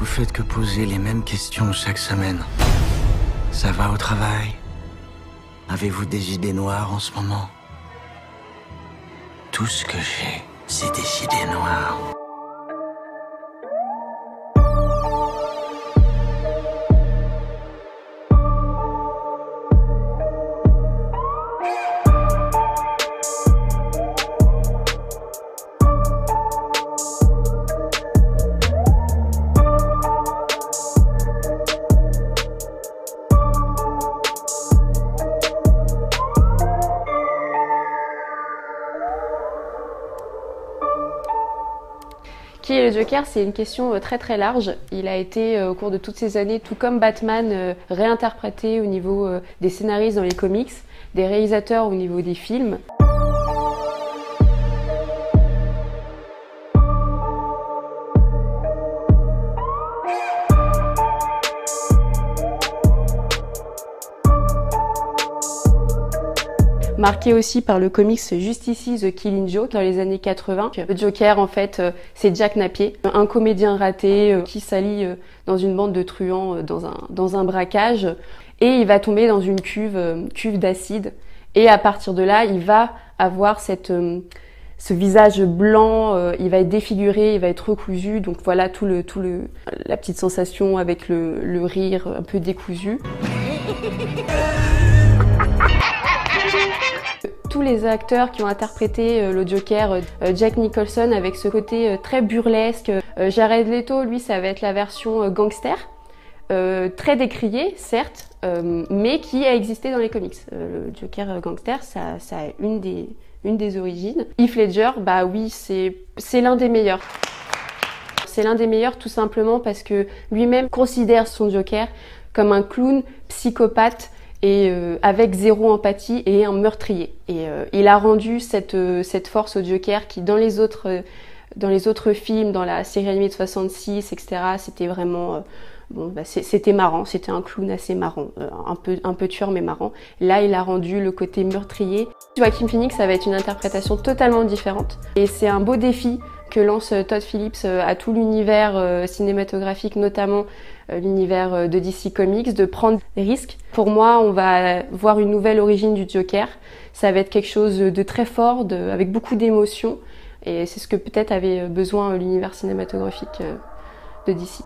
Vous faites que poser les mêmes questions chaque semaine. Ça va au travail? Avez-vous des idées noires en ce moment? Tout ce que j'ai, c'est des idées noires. Qui est le Joker? C'est une question très très large. Il a été au cours de toutes ces années, tout comme Batman, réinterprété au niveau des scénaristes dans les comics, des réalisateurs au niveau des films. Marqué aussi par le comics Juste Ici, The Killing Joke dans les années 80. Le Joker, en fait, c'est Jack Napier, un comédien raté qui s'allie dans une bande de truands dans un braquage. Et il va tomber dans une cuve d'acide. Et à partir de là, il va avoir ce visage blanc, il va être défiguré, il va être recousu. Donc voilà la petite sensation avec le rire un peu décousu. Tous les acteurs qui ont interprété le Joker, Jack Nicholson avec ce côté très burlesque, Jared Leto, lui, ça va être la version gangster, très décriée, certes, mais qui a existé dans les comics. Le Joker gangster, ça a une des origines. Heath Ledger, bah oui, c'est l'un des meilleurs. C'est l'un des meilleurs tout simplement parce que lui-même considère son Joker comme un clown psychopathe et avec zéro empathie et un meurtrier. Et il a rendu cette force au Joker qui dans les autres films, dans la série animée de 66, etc., c'était vraiment c'était marrant, c'était un clown assez marrant, un peu tueur mais marrant. Là, il a rendu le côté meurtrier. Joaquin Phoenix, ça va être une interprétation totalement différente et c'est un beau défi que lance Todd Phillips à tout l'univers cinématographique, notamment l'univers de DC Comics, de prendre des risques. Pour moi, on va voir une nouvelle origine du Joker. Ça va être quelque chose de très fort, avec beaucoup d'émotions. Et c'est ce que peut-être avait besoin l'univers cinématographique de DC.